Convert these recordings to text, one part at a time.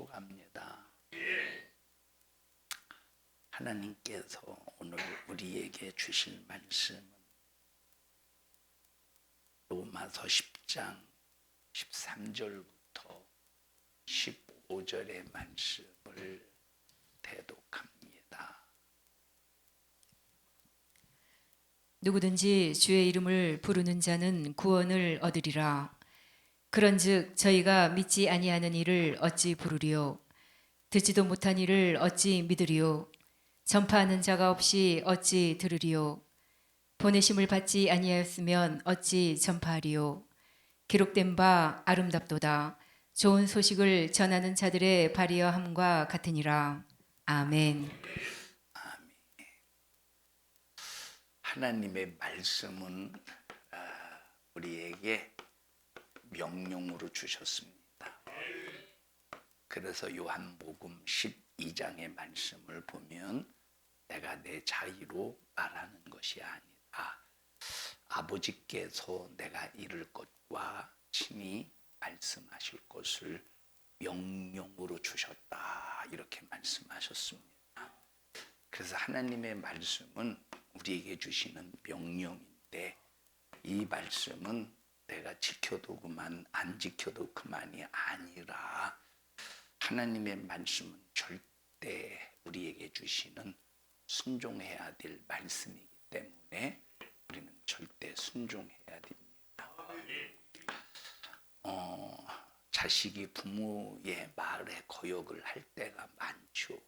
축복합니다. 하나님께서 오늘 우리에게 주실 말씀은 로마서 10장 13절부터 15절의 말씀을 대독합니다. 누구든지 주의 이름을 부르는 자는 구원을 얻으리라. 그런즉 저희가 믿지 아니하는 이를 어찌 부르리요? 듣지도 못한 이를 어찌 믿으리요? 전파하는 자가 없이 어찌 들으리요? 보내심을 받지 아니하였으면 어찌 전파하리요? 기록된 바 아름답도다. 좋은 소식을 전하는 자들의 발이어함과 같으니라. 아멘. 하나님의 말씀은 우리에게 명령으로 주셨습니다. 그래서 요한복음 12장의 말씀을 보면 내가 내 자의로 말하는 것이 아니라 아버지께서 내가 이룰 것과 친히 말씀하실 것을 명령으로 주셨다, 이렇게 말씀하셨습니다. 그래서 하나님의 말씀은 우리에게 주시는 명령인데, 이 말씀은 내가 지켜도 그만 안 지켜도 그만이 아니라 하나님의 말씀은 절대 우리에게 주시는 순종해야 될 말씀이기 때문에 우리는 절대 순종해야 됩니다. 자식이 부모의 말에 거역을 할 때가 많죠.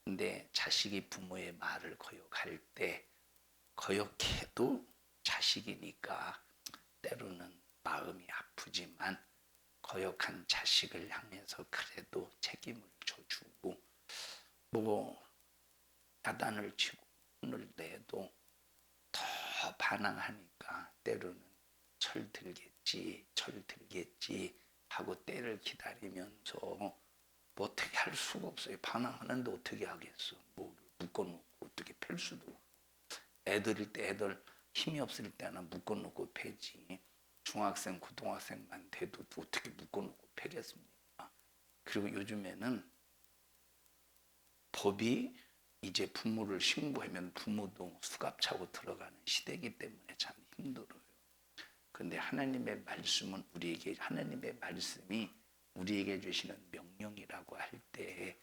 근데 자식이 부모의 말을 거역할 때 거역해도 자식이니까 때로는 마음이 아프지만 거역한 자식을 향해서 그래도 책임을 져주고, 야단을 치고 혼을 내도 더 반항하니까 때로는 철 들겠지 하고 때를 기다리면서 어떻게 할 수가 없어요. 반항하는데 어떻게 하겠어. 묶어놓고 어떻게 팰 수도 없고. 애들일 때 애들 힘이 없을 때는 묶어놓고 패지. 중학생, 고등학생만 돼도 어떻게 묶어놓고 패겠습니까? 그리고 요즘에는 법이 이제 부모를 신고하면 부모도 수갑 차고 들어가는 시대이기 때문에 참 힘들어요. 그런데 하나님의 말씀은 하나님의 말씀이 우리에게 주시는 명령이라고 할 때,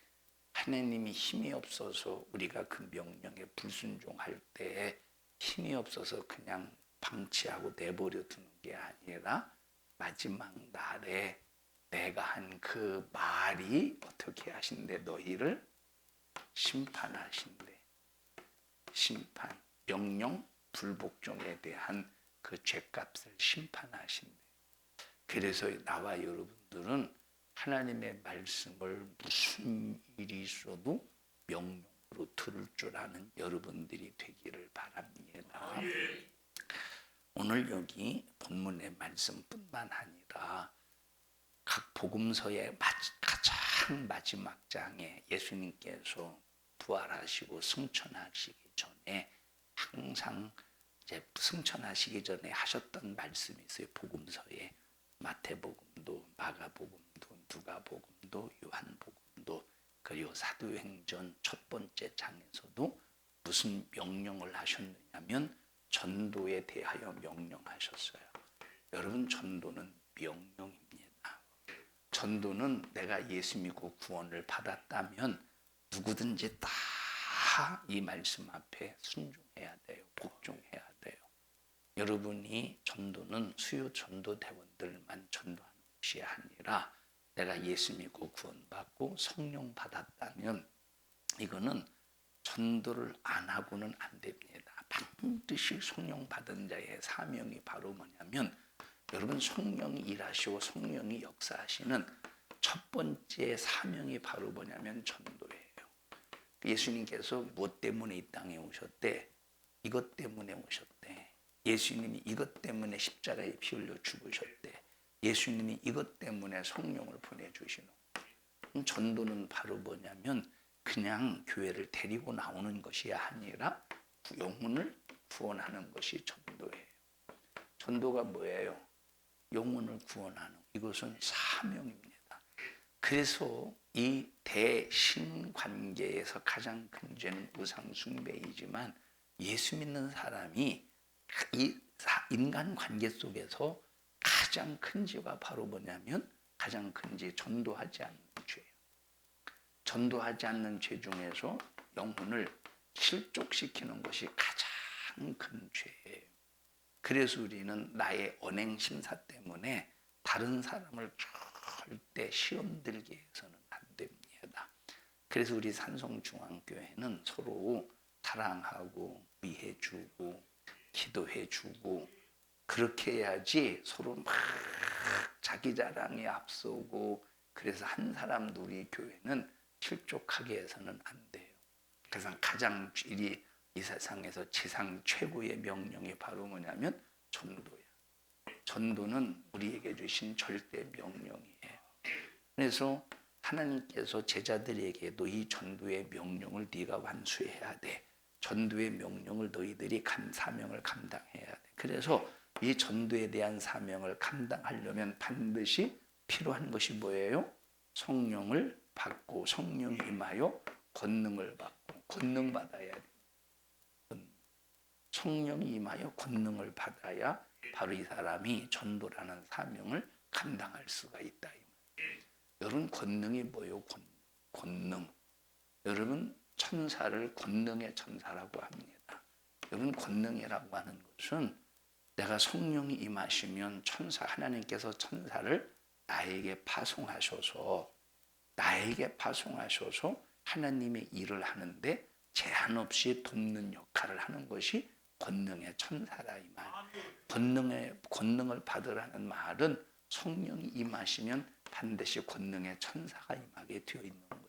하나님이 힘이 없어서 우리가 그 명령에 불순종할 때 힘이 없어서 그냥 방치하고 내버려 두는 게 아니라 마지막 날에 내가 한 그 말이 어떻게 하신대? 너희를 심판하신대. 심판, 명령 불복종에 대한 그 죄값을 심판하신대. 그래서 나와 여러분들은 하나님의 말씀을 무슨 일이 있어도 명령으로 들을 줄 아는 여러분들이 되기를 바랍니다. 오늘 여기 본문의 말씀뿐만 아니라 각 복음서의 가장 마지막 장에 예수님께서 부활하시고 승천하시기 전에 항상 이제 승천하시기 전에 하셨던 말씀이 있어요. 복음서에 마태복음도, 마가복음도, 누가복음도, 요한복음도, 그리고 사도행전 첫 번째 장에서도 무슨 명령을 하셨느냐면 전도에 대하여 명령하셨어요. 여러분, 전도는 명령입니다. 전도는 내가 예수 믿고 구원을 받았다면 누구든지 다 이 말씀 앞에 순종해야 돼요. 복종해야 돼요. 여러분이 전도는 수요 전도대원들만 전도하는 것이 아니라 내가 예수 믿고 구원받고 성령 받았다면 이거는 전도를 안 하고는 안 됩니다. 반드시 성령 받은 자의 사명이 바로 뭐냐면, 여러분, 성령이 일하시고 성령이 역사하시는 첫 번째 사명이 바로 뭐냐면 전도예요. 예수님께서 무엇 때문에 이 땅에 오셨대? 이것 때문에 오셨대. 예수님이 이것 때문에 십자가에 피 흘려 죽으셨대. 예수님이 이것 때문에 성령을 보내주시는 거예요. 전도는 바로 뭐냐면 그냥 교회를 데리고 나오는 것이 아니라 영혼을 구원하는 것이 전도예요. 전도가 뭐예요? 영혼을 구원하는, 이것은 사명입니다. 그래서 이 대신 관계에서 가장 큰 죄는 우상 숭배이지만 예수 믿는 사람이 이 인간 관계 속에서 가장 큰 죄가 바로 뭐냐면 가장 큰 죄 전도하지 않는 죄예요. 전도하지 않는 죄 중에서 영혼을 실족시키는 것이 가장 큰 죄예요. 그래서 우리는 나의 언행 심사 때문에 다른 사람을 절대 시험 들게 해서는 안 됩니다. 그래서 우리 산성중앙교회는 서로 사랑하고 위해주고 기도해주고 그렇게 해야지 서로 막 자기 자랑에 앞서고 그래서 한 사람도 우리 교회는 실족하게 해서는 안 돼요. 그래서 가장 이 세상에서 지상 최고의 명령이 바로 뭐냐면 전도야. 전도는 우리에게 주신 절대 명령이에요. 그래서 하나님께서 제자들에게도 이 전도의 명령을 네가 완수해야 돼. 전도의 명령을 너희들이 사명을 감당해야 돼. 그래서 이 전도에 대한 사명을 감당하려면 반드시 필요한 것이 뭐예요? 성령을 받고 성령이 임하여 권능을 받고 권능 받아야 돼. 성령이 임하여 권능을 받아야 바로 이 사람이 전도라는 사명을 감당할 수가 있다. 여러분 권능이 뭐예요? 권능. 여러분 천사를 권능의 천사라고 합니다. 여러분 권능이라고 하는 것은 내가 성령이 임하시면 하나님께서 천사를 나에게 파송하셔서 하나님의 일을 하는데 제한 없이 돕는 역할을 하는 것이 권능의 천사라 이 말. 권능을 받으라는 말은 성령이 임하시면 반드시 권능의 천사가 임하게 되어 있는 거예요.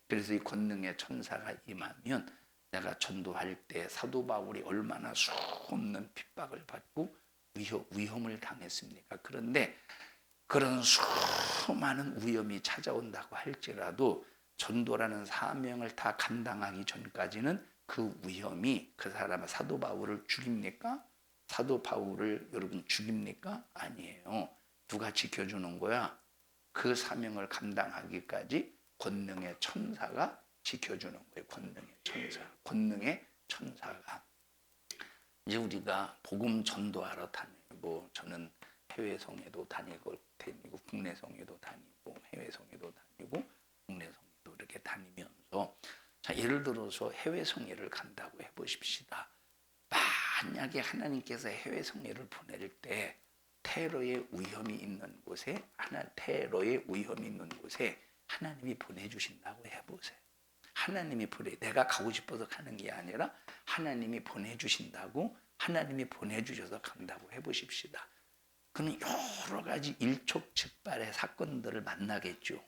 그래서 이 권능의 천사가 임하면 내가 전도할 때 사도 바울이 얼마나 수없는 핍박을 받고 위험을 당했습니까? 그런데 그런 수많은 위험이 찾아온다고 할지라도 전도라는 사명을 다 감당하기 전까지는 그 위험이 그 사람의 사도 바울을 죽입니까? 사도 바울을 여러분 죽입니까? 아니에요. 누가 지켜주는 거야? 그 사명을 감당하기까지 권능의 천사가 지켜주는 거예요. 권능의 천사가. 이제 우리가 복음 전도하러 다니고 저는 해외 성에도 다니고 국내 성에도 다니고 해외 성에도 다니고 국내 성에도 이렇게 다니면서 자 예를 들어서 해외 성회를 간다고 해보십시다. 만약에 하나님께서 해외 성회를 보낼 때 테러의 위험이 있는 곳에 하나님이 보내주신다고 해보세요. 하나님이 내가 가고 싶어서 가는 게 아니라 하나님이 보내주신다고 하나님이 보내주셔서 간다고 해보십시다. 그는 여러 가지 일촉즉발의 사건들을 만나겠죠.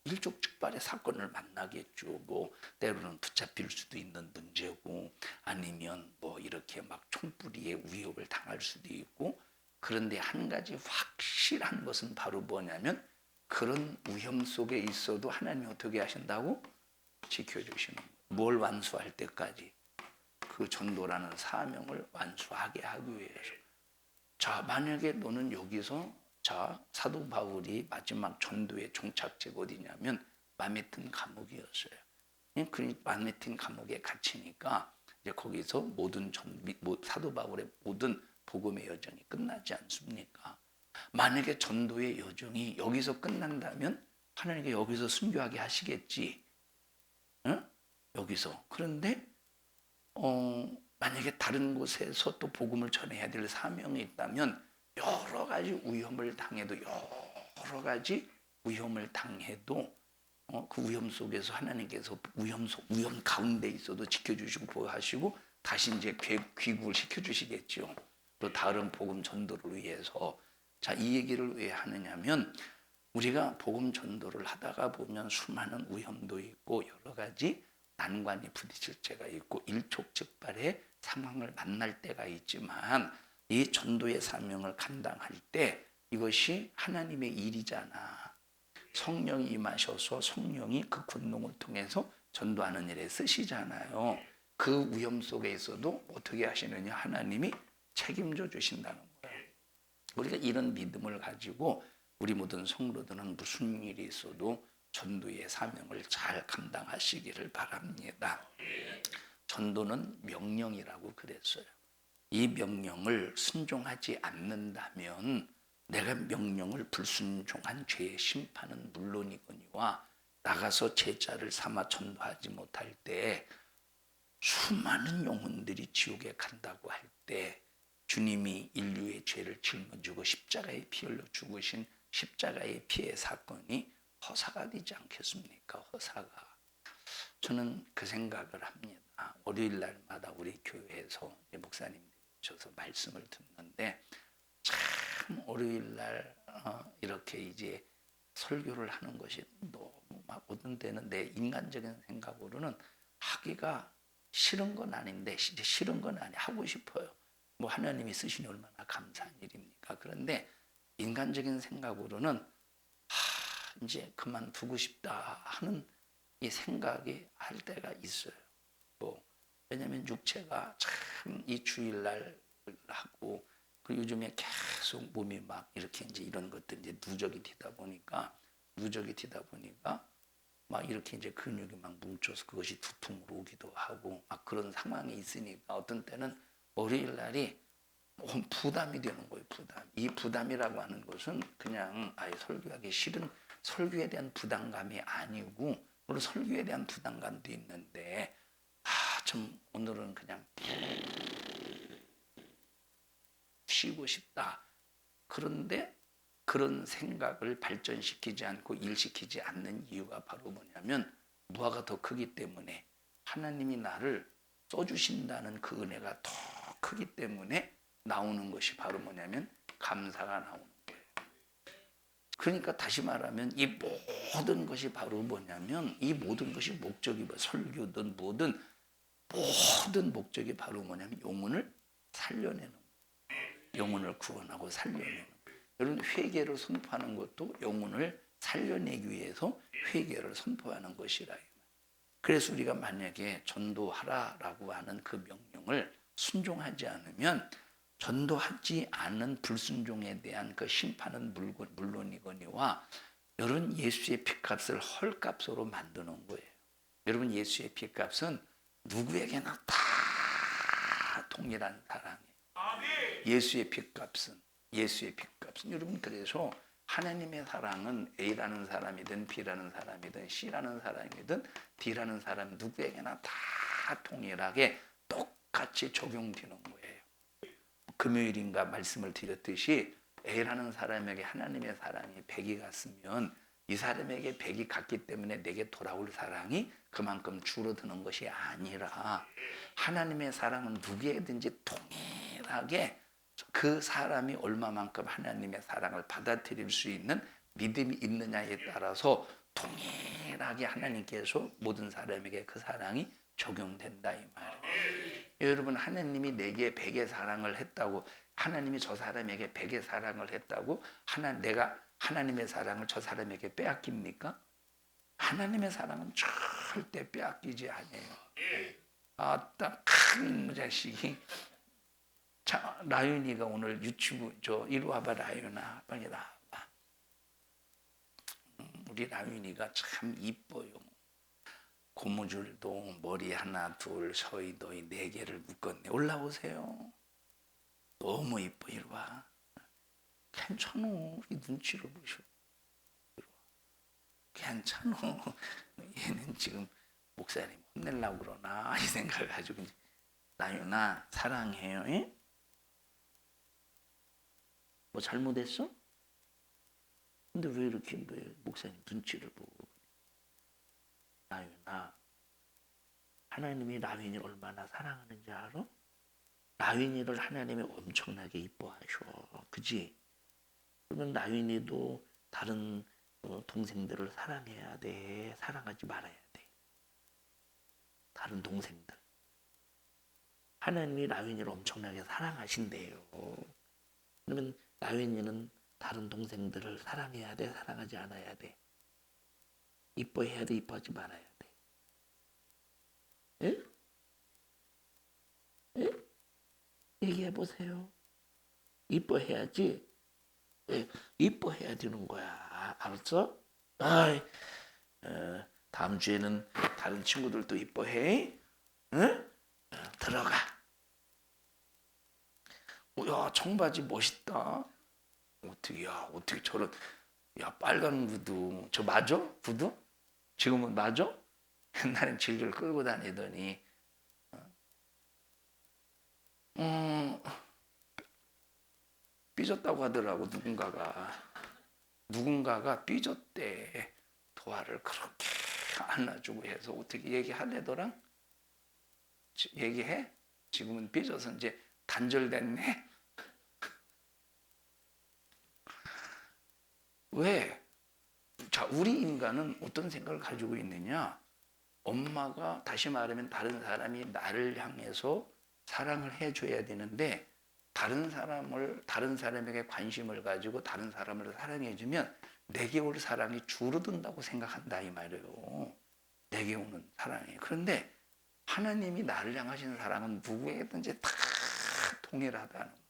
일촉즉발의 사건을 만나겠죠. 뭐 때로는 붙잡힐 수도 있는 문제고 아니면 뭐 이렇게 막 총뿌리의 위협을 당할 수도 있고 그런데 한 가지 확실한 것은 바로 뭐냐면 그런 위험 속에 있어도 하나님이 어떻게 하신다고? 지켜주시는 거예요. 뭘 완수할 때까지? 그 전도라는 사명을 완수하게 하기 위해서. 자, 만약에 너는 여기서 사도 바울이 마지막 전도의 종착지가 어디냐면 마메튼 감옥이었어요. 그 마메튼 감옥에 갇히니까 이제 거기서 사도 바울의 모든 복음의 여정이 끝나지 않습니까? 만약에 전도의 여정이 여기서 끝난다면 하나님께 여기서 순교하게 하시겠지. 응? 여기서. 그런데 만약에 다른 곳에서 또 복음을 전해야 될 사명이 있다면 여러 가지 위험을 당해도 그 위험 속에서 하나님께서 위험 가운데 있어도 지켜주시고 보호하시고 다시 이제 귀국을 시켜주시겠죠. 또 다른 복음 전도를 위해서. 자, 이 얘기를 왜 하느냐면 우리가 복음 전도를 하다가 보면 수많은 위험도 있고 여러 가지 난관이 부딪힐 때가 있고 일촉즉발의 상황을 만날 때가 있지만 이 전도의 사명을 감당할 때 이것이 하나님의 일이잖아. 성령이 임하셔서 성령이 그 권능을 통해서 전도하는 일에 쓰시잖아요. 그 위험 속에 있어도 어떻게 하시느냐? 하나님이 책임져 주신다는 거예요. 우리가 이런 믿음을 가지고 우리 모든 성도들은 무슨 일이 있어도 전도의 사명을 잘 감당하시기를 바랍니다. 전도는 명령이라고 그랬어요. 이 명령을 순종하지 않는다면 내가 명령을 불순종한 죄의 심판은 물론이거니와 나가서 제자를 삼아 전도하지 못할 때 수많은 영혼들이 지옥에 간다고 할 때 주님이 인류의 죄를 짊어지고 십자가에 피 흘려 죽으신 십자가의 피의 사건이 허사가 되지 않겠습니까? 허사가. 저는 그 생각을 합니다. 월요일 날마다 우리 교회에서 목사님들이 오셔서 말씀을 듣는데 참 월요일 날 이렇게 이제 설교를 하는 것이 너무 막 어떤 때는 내 인간적인 생각으로는 하기가 싫은 건 아닌데 이제 싫은 건 아니 하고 싶어요. 뭐 하나님이 쓰시니 얼마나 감사한 일입니까? 그런데 인간적인 생각으로는 이제 그만두고 싶다 하는 이 생각이 할 때가 있어요. 뭐 왜냐하면 육체가 참 이 주일날 하고 그 요즘에 계속 몸이 막 이렇게 이제 이런 것들 이제 누적이 되다 보니까 막 이렇게 이제 근육이 막 뭉쳐서 그것이 두통으로 오기도 하고 막 그런 상황이 있으니까 어떤 때는 월요일 날이 부담이 되는 거예요. 부담. 이 부담이라고 하는 것은 그냥 아예 설교하기 싫은 설교에 대한 부담감이 아니고 물론 설교에 대한 부담감도 있는데 좀 오늘은 그냥 쉬고 싶다. 그런데 그런 생각을 발전시키지 않고 일시키지 않는 이유가 바로 뭐냐면 무화가 더 크기 때문에 하나님이 나를 써주신다는 그 은혜가 더 크기 때문에 나오는 것이 바로 뭐냐면 감사가 나오는 거예요. 그러니까 다시 말하면 이 모든 것이 바로 뭐냐면 이 모든 것이 목적이 뭐 설교든 뭐든 모든 목적이 바로 뭐냐면 영혼을 살려내는 거예요. 영혼을 구원하고 살려내는 거예요. 여러분 회개를 선포하는 것도 영혼을 살려내기 위해서 회개를 선포하는 것이라. 그래서 우리가 만약에 전도하라라고 하는 그 명령을 순종하지 않으면 전도하지 않은 불순종에 대한 그 심판은 물론이거니와 여러분 예수의 피값을 헐값으로 만드는 거예요. 여러분 예수의 피값은 누구에게나 다 동일한 사랑이에요. 예수의 피값은 여러분 그래서 하나님의 사랑은 A라는 사람이든 B라는 사람이든 C라는 사람이든 D라는 사람 누구에게나 다 동일하게 똑같이 적용되는 거예요. 금요일인가 말씀을 드렸듯이 A라는 사람에게 하나님의 사랑이 100이 갔으면 이 사람에게 100이 갔기 때문에 내게 돌아올 사랑이 그만큼 줄어드는 것이 아니라 하나님의 사랑은 누구에든지 동일하게 그 사람이 얼마만큼 하나님의 사랑을 받아들일 수 있는 믿음이 있느냐에 따라서 동일하게 하나님께서 모든 사람에게 그 사랑이 적용된다 이 말이에요. 여러분 하나님이 내게 100의 사랑을 했다고 하나님이 저 사람에게 100의 사랑을 했다고 내가 하나님의 사랑을 저 사람에게 빼앗깁니까? 하나님의 사랑은 절대 빼앗기지 않아요. 아따 큰 자식이 자, 라윤이가 오늘 유튜브 이리 와봐 라윤아 빨리 나와봐. 우리 라윤이가 참 이뻐요. 고무줄도 머리 하나 둘 서희도 4개를 묶었네. 올라오세요. 너무 이뻐. 이리 와. 괜찮아. 우리 눈치를 보셔. 이리 와. 괜찮아. 얘는 지금 목사님 혼내려고 그러나 이 생각을 가지고 라윤아 사랑해요. 예? 뭐 잘못했어? 근데 왜 이렇게 목사님 눈치를 보고 라윤아 하나님이 라윈이 얼마나 사랑하는지 알아? 라윈이를 하나님이 엄청나게 이뻐하셔. 그지? 그러면 라윈이도 다른 동생들을 사랑해야 돼. 사랑하지 말아야 돼. 다른 동생들. 하나님이 라윈이를 엄청나게 사랑하신대요. 그러면 라윈이는 다른 동생들을 사랑해야 돼. 사랑하지 않아야 돼. 이뻐해야 돼. 이뻐하지 말아야 돼. 예? 예? 얘기해 보세요. 이뻐해야지. 예, 이뻐해야 되는 거야. 알았어? 아이, 다음 주에는 다른 친구들도 이뻐해. 응? 들어가. 야, 청바지 멋있다. 어떻게 저런, 야, 빨간 구두. 저 맞아? 구두? 지금은 맞아? 옛날엔 질질 끌고 다니더니, 삐졌다고 하더라고, 누군가가 삐졌대. 도화를 그렇게 안아주고 해서 어떻게 얘기하래더라? 얘기해? 지금은 삐져서 이제 단절됐네? 왜? 자, 우리 인간은 어떤 생각을 가지고 있느냐? 엄마가, 다시 말하면 다른 사람이 나를 향해서 사랑을 해줘야 되는데, 다른 사람에게 관심을 가지고 다른 사람을 사랑해주면 내게 올 사랑이 줄어든다고 생각한다, 이 말이에요. 내게 오는 사랑이. 그런데 하나님이 나를 향하시는 사랑은 누구에게든지 다 동일하다는 거예요.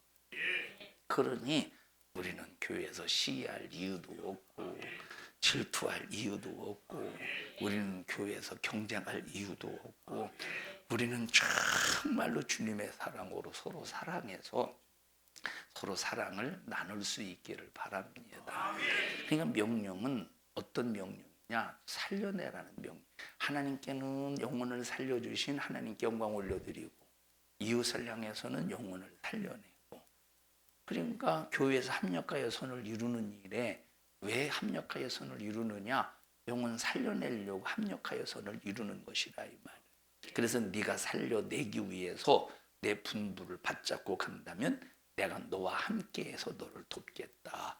그러니 우리는 교회에서 시기할 이유도 없고 질투할 이유도 없고 우리는 교회에서 경쟁할 이유도 없고 우리는 정말로 주님의 사랑으로 서로 사랑해서 서로 사랑을 나눌 수 있기를 바랍니다. 그러니까 명령은 어떤 명령이냐? 살려내라는 명령. 하나님께는 영혼을 살려주신 하나님께 영광 올려드리고 이웃을 향해서는 영혼을 살려내고, 그러니까 교회에서 합력하여 선을 이루는 일에 왜 합력하여 선을 이루느냐? 영혼 살려내려고 합력하여 선을 이루는 것이라, 이 말. 그래서 네가 살려내기 위해서 내 분부를 받잡고 간다면 내가 너와 함께해서 너를 돕겠다.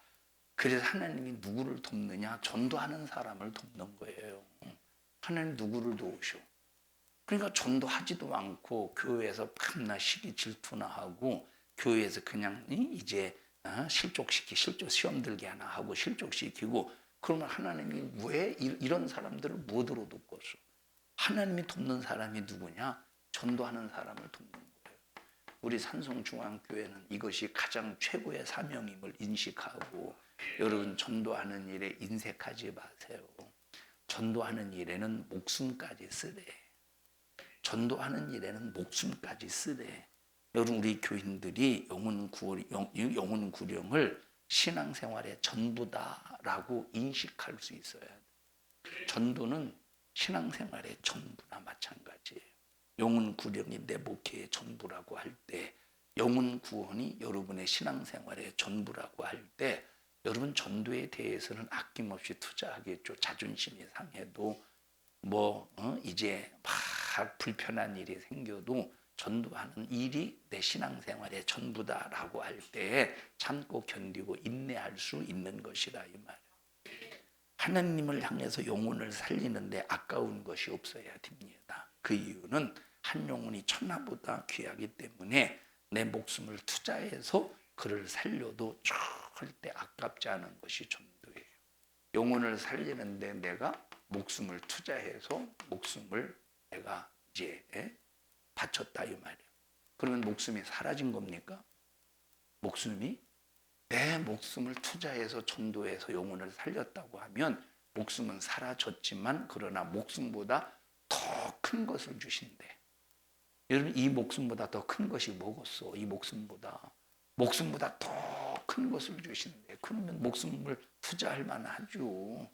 그래서 하나님이 누구를 돕느냐? 전도하는 사람을 돕는 거예요. 하나님 누구를 도우셔? 그러니까 전도하지도 않고 교회에서 밤낮 시기 질투나 하고 교회에서 그냥 이제 실족 시험 들게 하나 하고 실족시키고, 그러면 하나님이 왜 이런 사람들을 무엇으로 돕겠어? 하나님이 돕는 사람이 누구냐? 전도하는 사람을 돕는 거예요. 우리 산성중앙교회는 이것이 가장 최고의 사명임을 인식하고, 여러분 전도하는 일에 인색하지 마세요. 전도하는 일에는 목숨까지 쓰래. 전도하는 일에는 목숨까지 쓰래. 여러분 우리 교인들이 영혼 구령을 신앙생활의 전부다라고 인식할 수 있어야 돼. 전도는 신앙생활의 전부나 마찬가지예요. 영혼 구령이 내 목회의 전부라고 할 때, 영혼 구원이 여러분의 신앙생활의 전부라고 할 때, 여러분 전도에 대해서는 아낌없이 투자하겠죠. 자존심이 상해도 이제 막 불편한 일이 생겨도 전도하는 일이 내 신앙생활의 전부다라고 할 때 참고 견디고 인내할 수 있는 것이다, 이 말. 하나님을 향해서 영혼을 살리는데 아까운 것이 없어야 됩니다. 그 이유는 한 영혼이 천하보다 귀하기 때문에 내 목숨을 투자해서 그를 살려도 절대 아깝지 않은 것이 전도예요. 영혼을 살리는데 내가 목숨을 투자해서 목숨을 내가 이제 바쳤다, 이 말이에요. 그러면 목숨이 사라진 겁니까? 내 목숨을 투자해서 전도해서 영혼을 살렸다고 하면 목숨은 사라졌지만 그러나 목숨보다 더 큰 것을 주신대. 여러분 이 목숨보다 더 큰 것이 뭐겠어? 이 목숨보다 더 큰 것을 주신대. 그러면 목숨을 투자할 만하죠.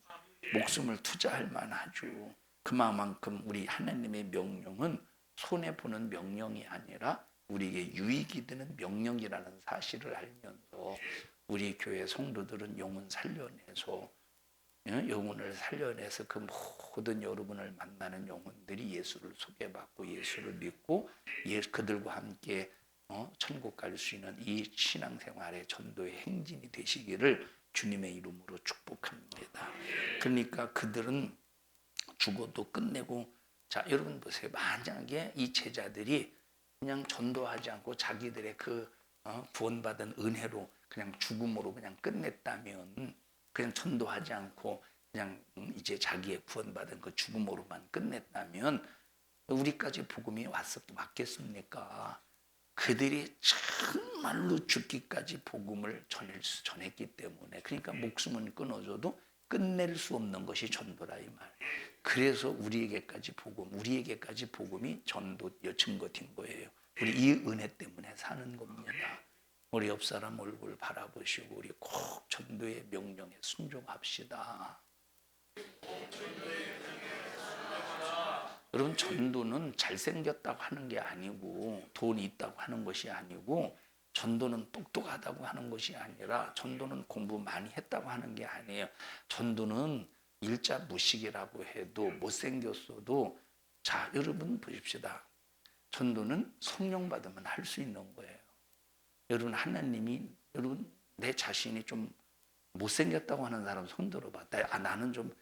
목숨을 투자할 만하죠. 그만큼 우리 하나님의 명령은 손해보는 명령이 아니라 우리에게 유익이 되는 명령이라는 사실을 알면서 우리 교회 성도들은 영혼을 살려내서 그 모든 여러분을 만나는 영혼들이 예수를 소개받고 예수를 믿고 그들과 함께 천국 갈 수 있는 이 신앙생활의 전도의 행진이 되시기를 주님의 이름으로 축복합니다. 그러니까 그들은 죽어도 끝내고, 자 여러분 보세요. 만약에 이 제자들이 그냥 전도하지 않고 자기들의 그 구원받은 은혜로 그냥 죽음으로 그냥 끝냈다면, 그냥 전도하지 않고 그냥 이제 자기의 구원받은 그 죽음으로만 끝냈다면 우리까지 복음이 왔겠습니까? 그들이 정말로 죽기까지 복음을 전했기 때문에, 그러니까 목숨은 끊어져도 끝낼 수 없는 것이 전도라 이 말. 그래서 우리에게까지 복음이 전도의 증거인 거예요. 우리 이 은혜 때문에 사는 겁니다. 우리 옆 사람 얼굴 바라보시고 우리 꼭 전도의 명령에 순종합시다. 여러분, 전도는 잘생겼다고 하는 게 아니고 돈이 있다고 하는 것이 아니고 전도는 똑똑하다고 하는 것이 아니라 전도는 공부 많이 했다고 하는 게 아니에요. 전도는 일자 무식이라고 해도 못생겼어도 자, 여러분 보십시다. 전도는 성령 받으면 할 수 있는 거예요. 여러분, 하나님이 여러분 내 자신이 좀 못생겼다고 하는 사람 손 들어봐. 나는 좀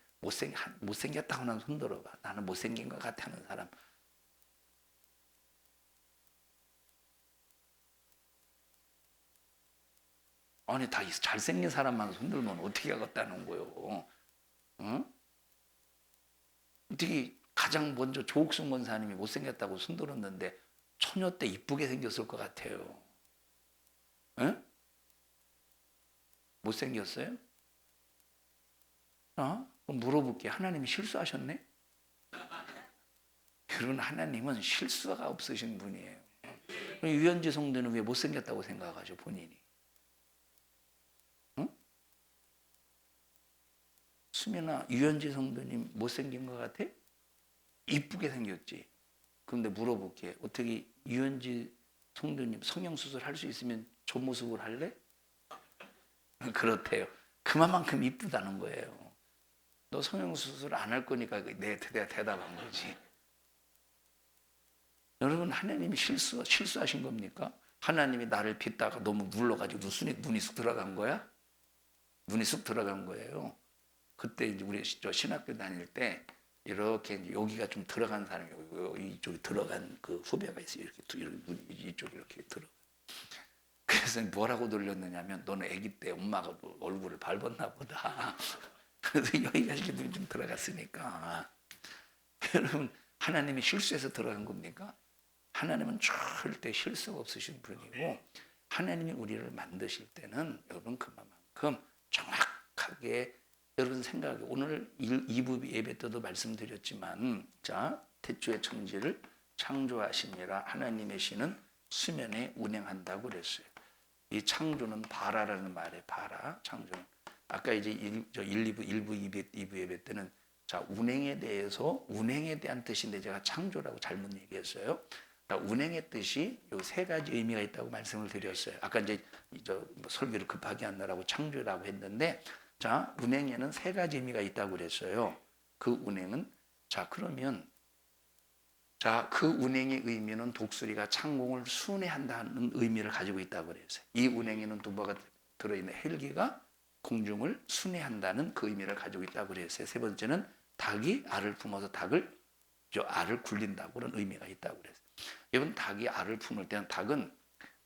못생겼다고 하는 손 들어봐. 나는 못생긴 것 같아 하는 사람. 아니, 다 잘생긴 사람만 손 들면 어떻게 하겠다는 거요? 응? 어떻게 가장 먼저 조옥순 권사님이 못생겼다고 손 들었는데 처녀 때 이쁘게 생겼을 것 같아요. 응? 못생겼어요? 그럼 물어볼게. 하나님이 실수하셨네? 여러분, 하나님은 실수가 없으신 분이에요. 유현지 성도는 왜 못생겼다고 생각하죠, 본인이? 응? 수민아, 유현지 성도님 못생긴 것 같아? 이쁘게 생겼지. 그런데 물어볼게. 어떻게 유현지 성도님 성형수술 할 수 있으면 저 모습을 할래? 그렇대요. 그만큼 이쁘다는 거예요. 너 성형수술 안 할 거니까 내가 대답한 거지. 여러분, 하나님이 실수하신 겁니까? 하나님이 나를 빚다가 너무 물러가지고 눈이 쑥 들어간 거야? 눈이 쑥 들어간 거예요. 그때 이제 우리 신학교 다닐 때 이렇게 여기가 좀 들어간 사람이 이쪽에 들어간 그 후배가 있어요. 이쪽에 이렇게 들어. 그래서 뭐라고 돌렸느냐면 너는 아기 때 엄마가 얼굴을 밟았나 보다. 그래서 여기가 이렇게 눈이 좀 들어갔으니까. 여러분, 하나님이 실수해서 들어간 겁니까? 하나님은 절대 실수가 없으신 분이고 하나님이 우리를 만드실 때는 여러분 그만큼 정확하게 여러분 생각해. 오늘 2부 예배 때도 말씀드렸지만 자, 태초의 천지를 창조하심이라 하나님의 신은 수면에 운행한다고 그랬어요. 이 창조는 바라라는 말에 바라, 창조는. 아까 이제 2부 예배 때는 자, 운행에 대한 뜻인데 제가 창조라고 잘못 얘기했어요. 운행의 뜻이 요 세 가지 의미가 있다고 말씀을 드렸어요. 아까 이제 설교를 급하게 하느라고 창조라고 했는데 자, 운행에는 세 가지 의미가 있다고 그랬어요. 그 운행은 자, 그러면 자, 그 운행의 의미는 독수리가 창공을 순회한다는 의미를 가지고 있다고 그랬어요. 이 운행에는 또 뭐가 들어있는 헬기가 공중을 순회한다는 그 의미를 가지고 있다고 그랬어요. 세 번째는 닭이 알을 품어서 알을 굴린다고 그런 의미가 있다고 그랬어요. 여러분, 닭이 알을 품을 때는 닭은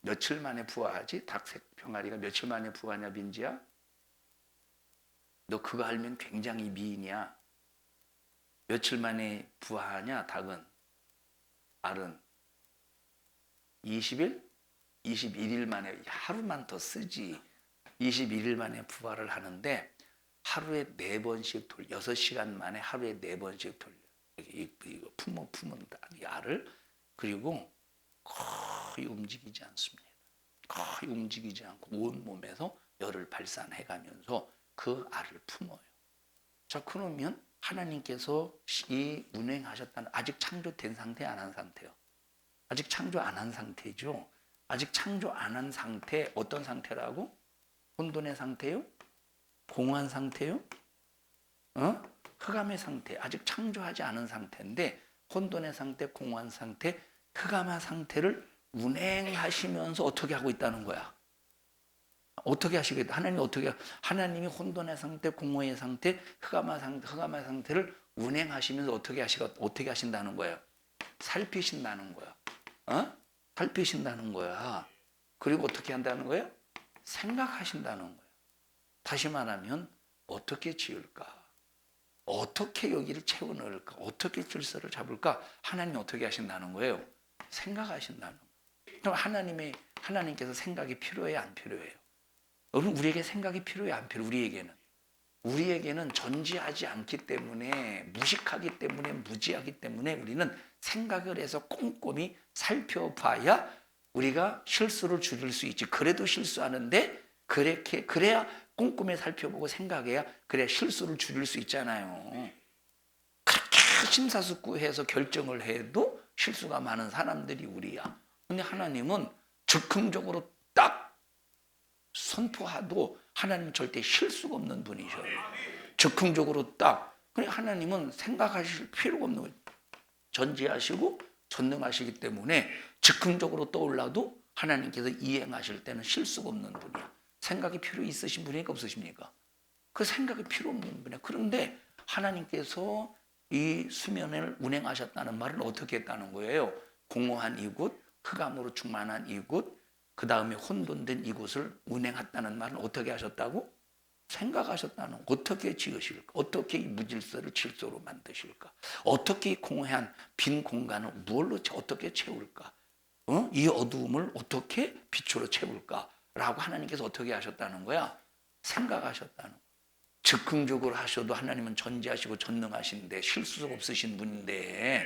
며칠 만에 부화하지? 닭 병아리가 며칠 만에 부화하냐, 민지야? 너 그거 알면 굉장히 미인이야. 며칠 만에 부화하냐, 닭은? 알은? 20일? 21일 만에, 하루만 더 쓰지. 21일 만에 부화를 하는데 하루에 4번씩 6시간 만에 하루에 4번씩 돌려. 이거 품은 이 알을. 그리고 거의 움직이지 않습니다. 거의 움직이지 않고 온몸에서 열을 발산해가면서 그 알을 품어요. 자, 그러면 하나님께서 이 운행하셨다는 아직 창조된 상태 안 한 상태요? 아직 창조 안 한 상태죠. 아직 창조 안 한 상태, 어떤 상태라고? 혼돈의 상태요? 공허한 상태요? 흑암의 상태, 아직 창조하지 않은 상태인데 혼돈의 상태, 공허한 상태, 흑암의 상태를 운행하시면서 어떻게 하고 있다는 거야? 어떻게 하시겠다? 하나님이 혼돈의 상태, 공허의 상태, 흑암의 상태를 운행하시면서 어떻게 하신다는 거예요? 살피신다는 거야. 살피신다는 거야. 그리고 어떻게 한다는 거예요? 생각하신다는 거예요. 다시 말하면 어떻게 지을까? 어떻게 여기를 채워 넣을까? 어떻게 질서를 잡을까? 하나님이 어떻게 하신다는 거예요? 생각하신다는 거예요. 그럼 하나님께서 생각이 필요해요, 안 필요해요? 여러분, 우리에게 생각이 필요해요, 안 필요해요? 우리에게는. 우리에게는 존재하지 않기 때문에, 무식하기 때문에, 무지하기 때문에 우리는 생각을 해서 꼼꼼히 살펴봐야 우리가 실수를 줄일 수 있지. 그래도 실수하는데 그래야 꼼꼼히 살펴보고 생각해야 그래야 실수를 줄일 수 있잖아요. 그렇게 심사숙고해서 결정을 해도 실수가 많은 사람들이 우리야. 근데 하나님은 즉흥적으로 딱 선포하도 하나님은 절대 실수가 없는 분이셔요. 즉흥적으로 딱. 그러니까 하나님은 생각하실 필요가 없는 거예요. 전지하시고 전능하시기 때문에 즉흥적으로 떠올라도 하나님께서 이행하실 때는 실수가 없는 분이야. 생각이 필요 있으신 분이니까 없으십니까? 그 생각이 필요 없는 분이야. 그런데 하나님께서 이 수면을 운행하셨다는 말은 어떻게 했다는 거예요? 공허한 이곳, 흑암으로 충만한 이곳, 그 다음에 혼돈된 이곳을 운행했다는 말은 어떻게 하셨다고? 생각하셨다는. 어떻게 지으실까? 어떻게 이 무질서를 질서로 만드실까? 어떻게 이 공허한 빈 공간을 무엇로 어떻게 채울까? 이 어두움을 어떻게 빛으로 채울까? 라고 하나님께서 어떻게 하셨다는 거야? 생각하셨다는 거야. 즉흥적으로 하셔도 하나님은 전지하시고 전능하신데 실수가 없으신 분인데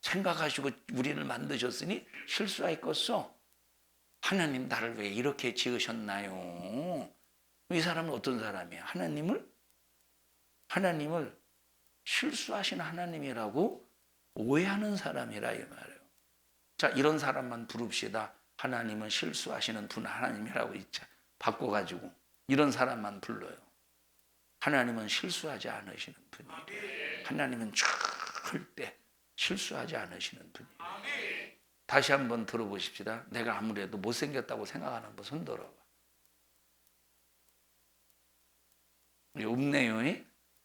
생각하시고 우리를 만드셨으니 실수하겠겠어? 하나님 나를 왜 이렇게 지으셨나요? 이 사람은 어떤 사람이야? 하나님을 실수하신 하나님이라고 오해하는 사람이라 이 말이에요. 자, 이런 사람만 부릅시다. 하나님은 실수하시는 분 하나님이라고 있자. 바꿔가지고 이런 사람만 불러요. 하나님은 실수하지 않으시는 분이에요. 하나님은 절대 실수하지 않으시는 분이에요. 다시 한번 들어보십시다. 내가 아무래도 못생겼다고 생각하는 분 손 들어봐. 없네요.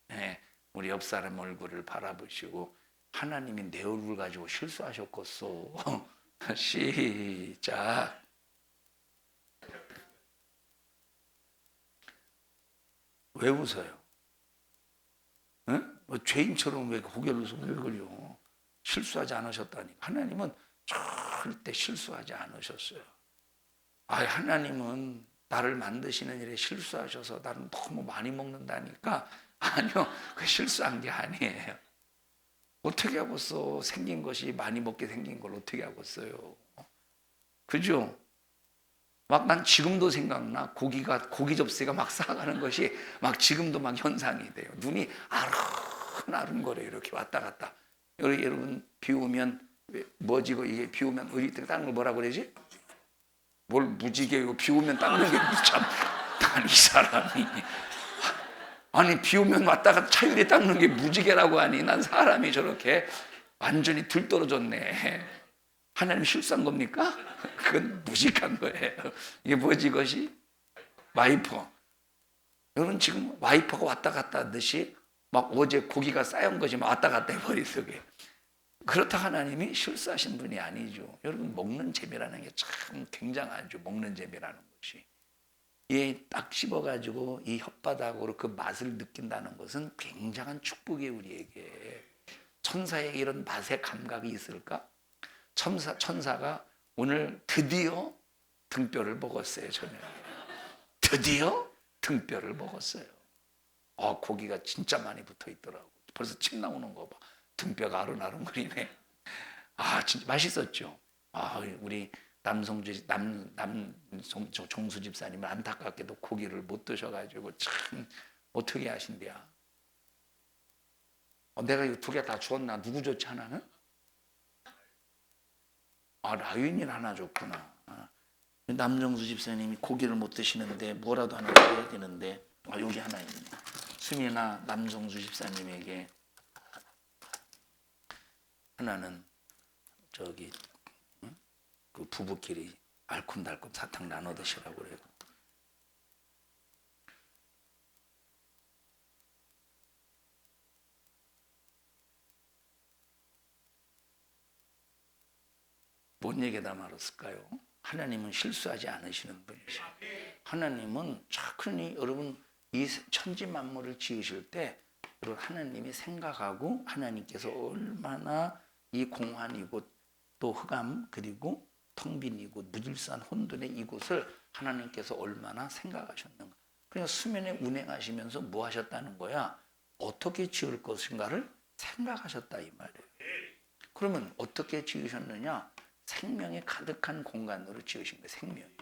네, 우리 옆 사람 얼굴을 바라보시고 하나님이 내 얼굴 가지고 실수하셨겠소. 시작. 왜 웃어요? 응? 죄인처럼 왜 고개를 숙여요? 실수하지 않으셨다니. 하나님은 절대 실수하지 않으셨어요. 하나님은 나를 만드시는 일에 실수하셔서 나는 너무 많이 먹는다니까. 아니요, 그 실수한 게 아니에요. 어떻게 하겠어? 생긴 것이 많이 먹게 생긴 걸 어떻게 하겠어요? 그죠? 막 난 지금도 생각나. 고기 접시가 막 쌓아가는 것이 막 지금도 막 현상이 돼요. 눈이 아른아른거려 이렇게 왔다 갔다. 여러분 비 오면 뭐지 이게 비 오면 우리 닦는 걸 뭐라 그러지? 뭘 무지개 이거 비 오면 닦는 게 참. 난 이 사람이 아니 비 오면 왔다 갔다 차 위에 닦는 게 무지개라고 하니 난 사람이 저렇게 완전히 들떨어졌네. 하나님 실수한 겁니까? 그건 무식한 거예요. 이게 뭐지 이것이? 와이퍼. 여러분 지금 와이퍼가 왔다 갔다 하듯이 막 어제 고기가 쌓여온 것이 왔다 갔다 해 머릿속에. 그렇다 하나님이 실수하신 분이 아니죠. 여러분 먹는 재미라는 게 참 굉장하죠. 먹는 재미라는 것이. 딱 씹어가지고 이 혓바닥으로 그 맛을 느낀다는 것은 굉장한 축복이에요. 우리에게. 천사에게 이런 맛의 감각이 있을까? 천사가 오늘 드디어 등뼈를 먹었어요. 저는 드디어 등뼈를 먹었어요. 고기가 진짜 많이 붙어 있더라고. 벌써 침 나오는 거 봐. 등뼈가 아른아른거리네. 진짜 맛있었죠. 우리 정수 집사님은 안타깝게도 고기를 못 드셔가지고 참 어떻게 하신대야. 내가 이거 두 개 다 주었나? 누구 줬지 하나는? 라윈이 하나 줬구나. 남정수 집사님이 고기를 못 드시는데 뭐라도 하나 줘야 되는데 여기 하나 있네. 수미나 남정수 집사님에게 하나는 그 부부끼리 알콩달콩 사탕 나눠 드시라고 그래요. 뭔 얘기다 말았을까요? 하나님은 실수하지 않으시는 분이시죠. 하나님은 착하니 여러분 이 천지 만물을 지으실 때 하나님이 생각하고 하나님께서 얼마나 이 공허한 이곳 또 흑암 그리고 텅 빈 이곳 무질서한 혼돈의 이곳을 하나님께서 얼마나 생각하셨는가. 그냥 수면에 운행하시면서 뭐 하셨다는 거야? 어떻게 지을 것인가를 생각하셨다 이 말이에요. 그러면 어떻게 지으셨느냐? 생명이 가득한 공간으로 지으신 거예요. 생명이.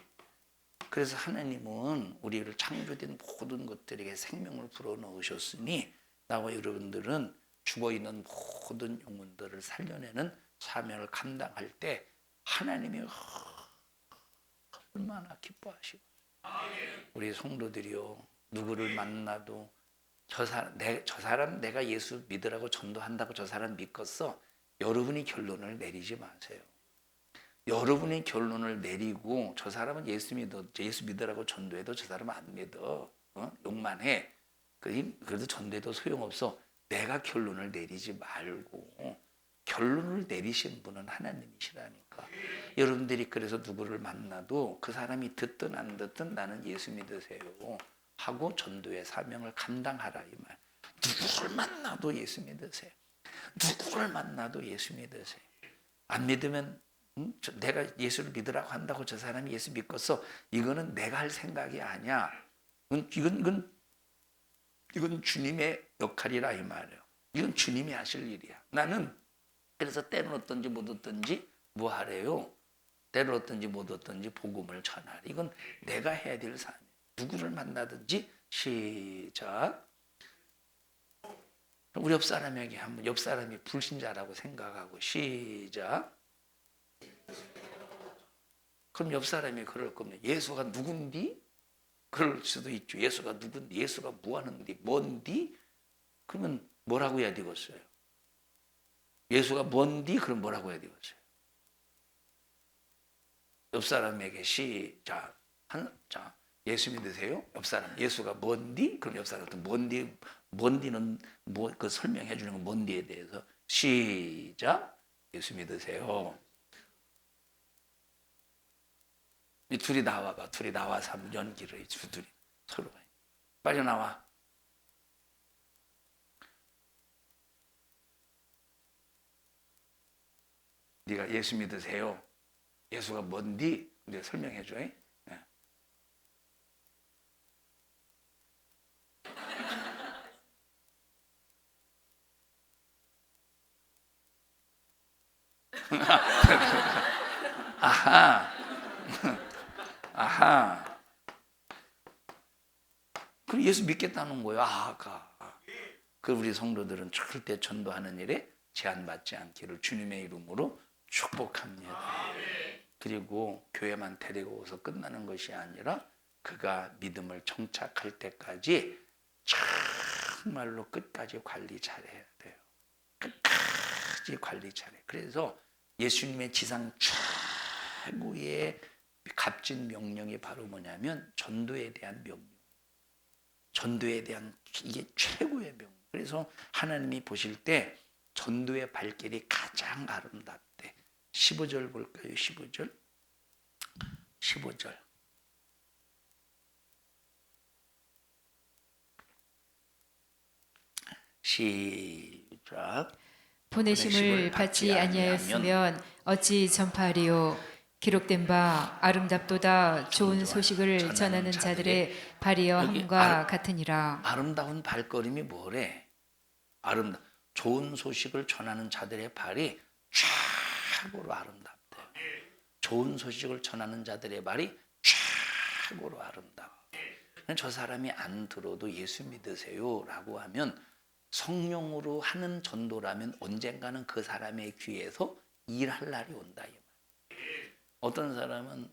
그래서 하나님은 우리를 창조된 모든 것들에게 생명을 불어넣으셨으니 나와 여러분들은 죽어있는 모든 영혼들을 살려내는 사명을 감당할 때 하나님이 얼마나 기뻐하시고 우리 성도들이요 누구를 만나도 저 사람 내가 예수 믿으라고 전도한다고 저 사람 믿겠어. 여러분이 결론을 내리지 마세요. 여러분이 결론을 내리고 저 사람은 예수 믿으라고 전도해도 저 사람은 안 믿어. 욕만 해. 그래도 전도해도 소용없어. 내가 결론을 내리지 말고 결론을 내리신 분은 하나님이시라니까. 여러분들이 그래서 누구를 만나도 그 사람이 듣든 안 듣든 나는 예수 믿으세요 하고 전도의 사명을 감당하라 이 말. 누구를 만나도 예수 믿으세요. 누구를 만나도 예수 믿으세요. 안 믿으면 내가 예수를 믿으라고 한다고 저 사람이 예수 믿겠어. 이거는 내가 할 생각이 아니야. 이건 주님의 역할이라 이 말이에요. 이건 주님이 하실 일이야. 나는 그래서 때는 어떤지 못 어떤지 뭐 하래요? 때를 어떤지 못 어떤지 복음을 전하라. 이건 내가 해야 될 삶이에요. 누구를 만나든지 시작. 우리 옆 사람에게 한번 옆 사람이 불신자라고 생각하고 시작. 그럼 옆 사람이 그럴 거면 예수가 누군디? 그럴 수도 있죠. 예수가 누군디? 예수가 뭐 하는디? 뭔디? 그러면 뭐라고 해야 되겠어요? 예수가 뭔디? 그럼 뭐라고 해야 되겠어요? 옆 사람에게 시작. 자, 예수 믿으세요? 옆 사람 예수가 뭔디? 그럼 옆 사람도 뭔디는 뭐 그 설명해 주는 건 뭔디에 대해서 시작. 예수 믿으세요. 이 둘이 나와봐. 둘이 나와서 한번 연기를 해. 둘이 서로가 빨리 나와. 네가 예수 믿으세요. 예수가 뭔디? 내가 설명해 줘. 네. 아하. 아하. 그럼 예수 믿겠다는 거예요. 아가. 그 우리 성도들은 절대 전도하는 일에 제한받지 않기를 주님의 이름으로 축복합니다. 그리고 교회만 데리고 오서 끝나는 것이 아니라 그가 믿음을 정착할 때까지 정말로 끝까지 관리 잘해야 돼요. 끝까지 관리 잘해. 그래서 예수님의 지상 최고의 값진 명령이 바로 뭐냐면 전도에 대한 명령. 전도에 대한 이게 최고의 명령. 그래서 하나님이 보실 때 전도의 발길이 가장 아름답대. 15절 볼까요? 15절. 15절. 시작. 보내심을 받지 아니하였으면 어찌 전파하리요. 기록된 바 아름답도다 좋은 소식을 전하는 자들의 발이여 함과 같으니라. 아름다운 발걸음이 뭐래? 좋은 소식을 전하는 자들의 발이 최고로 아름답대요. 좋은 소식을 전하는 자들의 발이 최고로 아름다워. 저 사람이 안 들어도 예수 믿으세요 라고 하면 성령으로 하는 전도라면 언젠가는 그 사람의 귀에서 일할 날이 온다. 어떤 사람은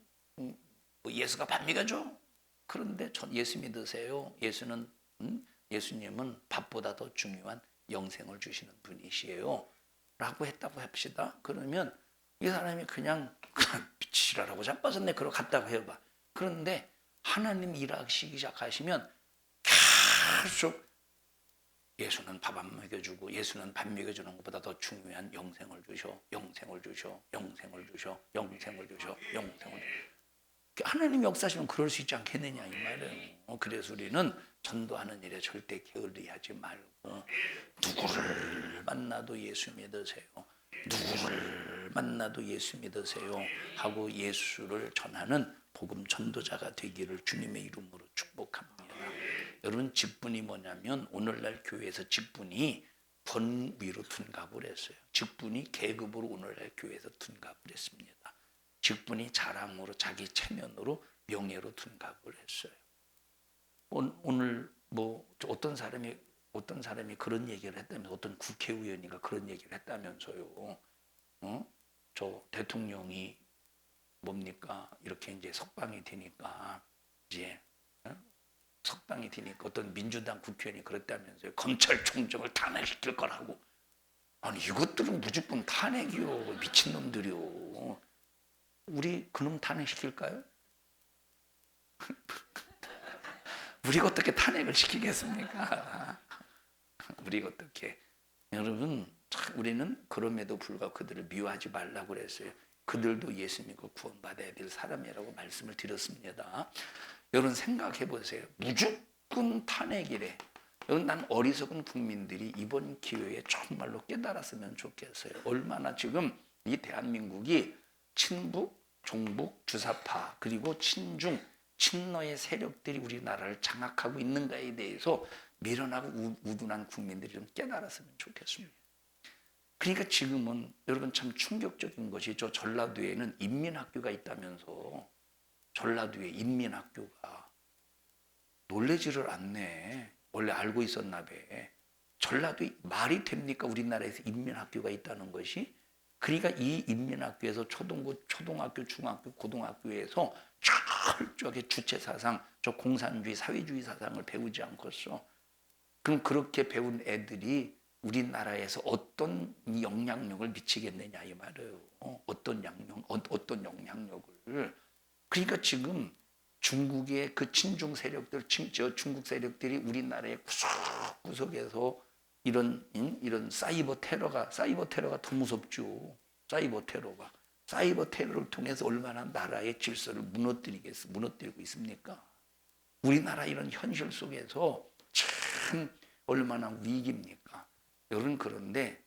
예수가 밥 먹여줘. 그런데 예수 믿으세요. 예수님은 밥보다 더 중요한 영생을 주시는 분이시에요 라고 했다고 합시다. 그러면 이 사람이 그냥 지랄하고 자빠졌네 그러고 갔다고 해봐. 그런데 하나님 일하시기 시작하시면 계속 예수는 밥 안 먹여주고 예수는 밥 먹여주는 것보다 더 중요한 영생을 주셔. 영생을 주셔. 영생을 주셔. 영생을 주셔. 영생을 주셔. 하나님 역사시면 그럴 수 있지 않겠느냐 이 말이에요. 그래서 우리는 전도하는 일에 절대 게을리하지 말고 누구를 만나도 예수 믿으세요. 누구를 만나도 예수 믿으세요 하고 예수를 전하는 복음 전도자가 되기를 주님의 이름으로 축복합니다. 여러분 직분이 뭐냐면 오늘날 교회에서 직분이 번위로 둔갑을 했어요. 직분이 계급으로 오늘날 교회에서 둔갑을 했습니다. 직분이 자랑으로 자기 체면으로 명예로 둔갑을 했어요. 오늘 뭐 어떤 사람이 그런 얘기를 했다면 어떤 국회의원이가 그런 얘기를 했다면서요. 저 대통령이 뭡니까 이렇게 이제 석방이 되니까 이제 석방이 되니까 어떤 민주당 국회의원이 그랬다면서요. 검찰총장을 탄핵시킬 거라고. 아니 이것들은 무조건 탄핵이요. 미친놈들이요. 우리 그놈 탄핵시킬까요? 우리가 어떻게 탄핵을 시키겠습니까? 우리가 어떻게. 여러분 우리는 그럼에도 불구하고 그들을 미워하지 말라고 그랬어요. 그들도 예수 믿고 구원받아야 될 사람이라고 말씀을 드렸습니다. 여러분 생각해 보세요. 무조건 탄핵이래. 여러분 난 어리석은 국민들이 이번 기회에 정말로 깨달았으면 좋겠어요. 얼마나 지금 이 대한민국이 친북, 종북, 주사파 그리고 친중, 친러의 세력들이 우리나라를 장악하고 있는가에 대해서 미련하고 우둔한 국민들이 좀 깨달았으면 좋겠습니다. 그러니까 지금은 여러분 참 충격적인 것이 저 전라도에는 인민학교가 있다면서 전라도에 인민학교가 놀래지를 않네. 원래 알고 있었나 봐. 전라도에 말이 됩니까? 우리나라에서 인민학교가 있다는 것이. 그러니까 이 인민학교에서 초등학교, 중학교, 고등학교에서 철저하게 주체사상, 저 공산주의, 사회주의 사상을 배우지 않겠어. 그럼 그렇게 배운 애들이 우리나라에서 어떤 영향력을 미치겠느냐 이 말이에요. 어떤 영향력을. 그러니까 지금 중국의 그 친중 세력들, 중국 세력들이 우리나라의 구석구석에서 이런 사이버 테러가 더 무섭죠. 사이버 테러를 통해서 얼마나 나라의 질서를 무너뜨리고 있습니까? 우리나라 이런 현실 속에서 참 얼마나 위기입니까? 여러분 그런데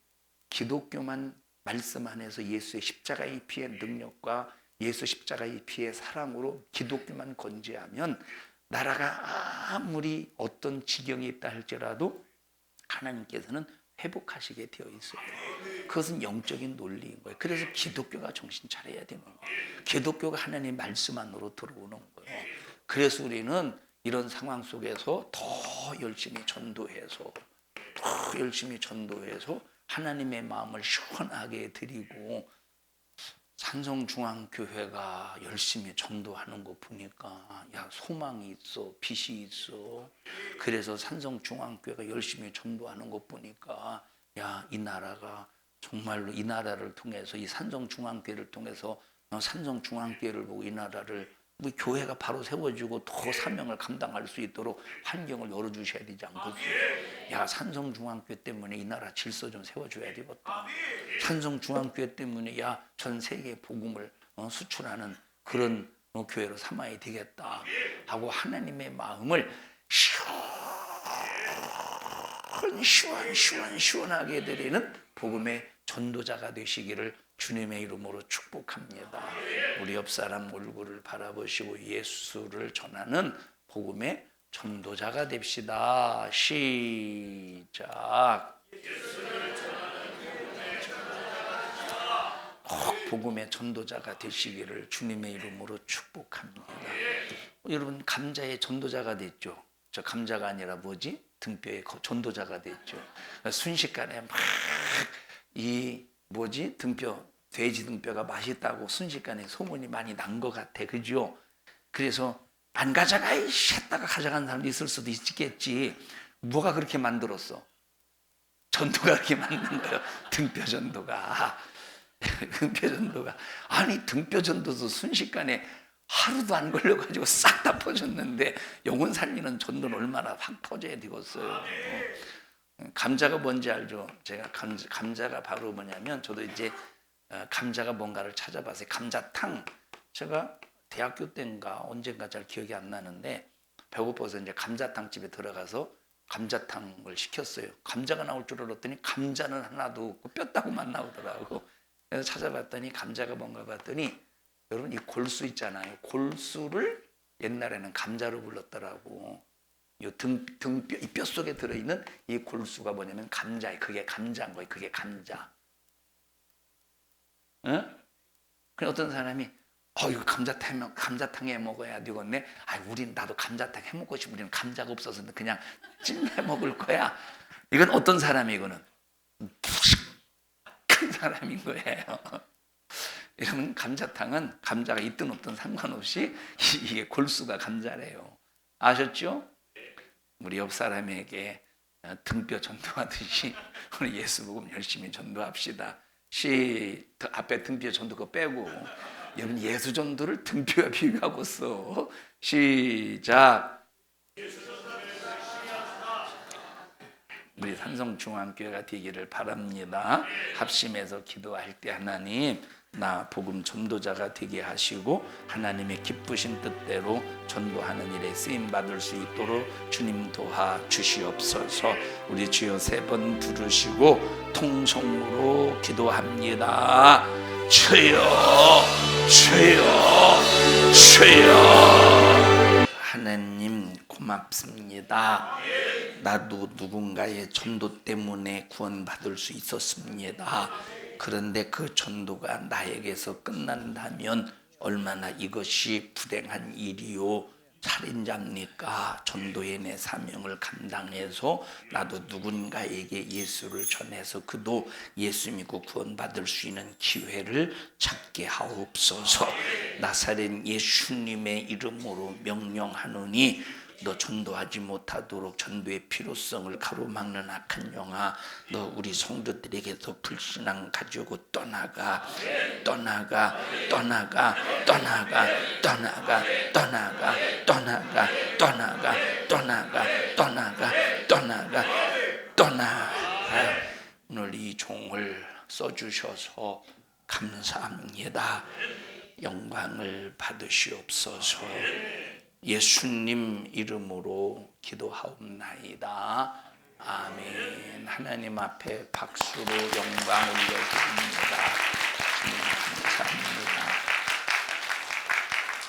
기독교만 말씀 안에서 예수의 십자가의 피의 능력과 예수 십자가의 피의 사랑으로 기독교만 건재하면 나라가 아무리 어떤 지경에 있다 할지라도 하나님께서는 회복하시게 되어 있어요. 그것은 영적인 논리인 거예요. 그래서 기독교가 정신 차려야 되는 거예요. 기독교가 하나님의 말씀 안으로 들어오는 거예요. 그래서 우리는 이런 상황 속에서 더 열심히 전도해서 하나님의 마음을 시원하게 드리고 산성중앙교회가 열심히 전도하는 거 보니까 야 소망이 있어, 빛이 있어. 그래서 산성중앙교회가 열심히 전도하는 거 보니까 야 이 나라가 정말로 이 나라를 통해서 이 산성중앙교회를 통해서 산성중앙교회를 보고 이 나라를 우리 교회가 바로 세워지고 더 사명을 감당할 수 있도록 환경을 열어주셔야 되지 않겠어요? 야 산성중앙교회 때문에 이 나라 질서 좀 세워줘야 되겠다. 산성중앙교회 때문에 야 전 세계에 복음을 수출하는 그런 교회로 삼아야 되겠다 하고 하나님의 마음을 시원하게 드리는 복음의 전도자가 되시기를 주님의 이름으로 축복합니다. 우리 옆 사람 얼굴을 바라보시고 예수를 전하는 복음의 전도자가 됩시다. 시작. 복음의 전도자가 되시기를 주님의 이름으로 축복합니다. 여러분 감자의 전도자가 됐죠. 저 감자가 아니라 뭐지? 등뼈의 전도자가 됐죠. 순식간에 막 이 뭐지? 등뼈, 돼지 등뼈가 맛있다고 순식간에 소문이 많이 난 것 같아. 그죠? 그래서 안 가져가 했다가 가져간 사람도 있을 수도 있겠지. 뭐가 그렇게 만들었어? 전도가 그렇게 만든 거예요. 등뼈 전도가. 아니 등뼈 전도도 순식간에 하루도 안 걸려가지고 싹 다 퍼졌는데 영혼 살리는 전도는 얼마나 확 퍼져야 되겠어요. 감자가 뭔지 알죠? 제가 감자가 바로 뭐냐면 저도 이제 감자가 뭔가를 찾아봤어요. 감자탕. 제가 대학교 때인가 언젠가 잘 기억이 안 나는데 배고파서 이제 감자탕 집에 들어가서 감자탕을 시켰어요. 감자가 나올 줄 알았더니 감자는 하나도 없고 뼈다구만 나오더라고. 그래서 찾아봤더니 감자가 뭔가 봤더니 여러분 이 골수 있잖아요. 골수를 옛날에는 감자로 불렀더라고. 이 뼈 속에 들어있는 이 골수가 뭐냐면 감자예요. 그게 감자인 거예요. 그게 감자. 응? 그래 어떤 사람이 이거 감자탕 해 먹어야 되겠네. 우린 나도 감자탕 해 먹고 싶어. 우리는 감자가 없어서 그냥 찜해 먹을 거야. 이건 어떤 사람이 이거는 큰 사람인 거예요. 여러분 감자탕은 감자가 있든 없든 상관없이 이게 골수가 감자래요. 아셨죠? 우리 옆 사람에게 등뼈 전도하듯이 우리 예수 복음 열심히 전도합시다. 앞에 등뼈 전도 그거 빼고 여러분 예수 전도를 등뼈와 비교하고 써. 시작. 우리 산성중앙교회가 되기를 바랍니다. 합심해서 기도할 때 하나님 나 복음 전도자가 되게 하시고 하나님의 기쁘신 뜻대로 전도하는 일에 쓰임 받을 수 있도록 주님 도와 주시옵소서. 우리 주여 3번 부르시고 통성으로 기도합니다. 주여 주여 주여. 하나님 고맙습니다. 나도 누군가의 전도 때문에 구원받을 수 있었습니다. 그런데 그 전도가 나에게서 끝난다면 얼마나 이것이 불행한 일이요. 살인자입니까? 전도의 내 사명을 감당해서 나도 누군가에게 예수를 전해서 그도 예수 믿고 구원받을 수 있는 기회를 찾게 하옵소서. 나사렛 예수님의 이름으로 명령하노니 너 전도하지 못하도록 전도의 필요성을 가로막는 악한 영아, 너 우리 성도들에게서 불신앙 가지고 떠나가 떠나가 떠나가 떠나가 떠나가 떠나가 떠나가 떠나가 떠나가 떠나가 떠나가 떠나가. 오늘 이 종을 써주셔서 감사합니다. 영광을 받으시옵소서. 예수님 이름으로 기도하옵나이다. 아멘. 하나님 앞에 박수로 영광 올려드립니다. 주님 감사합니다.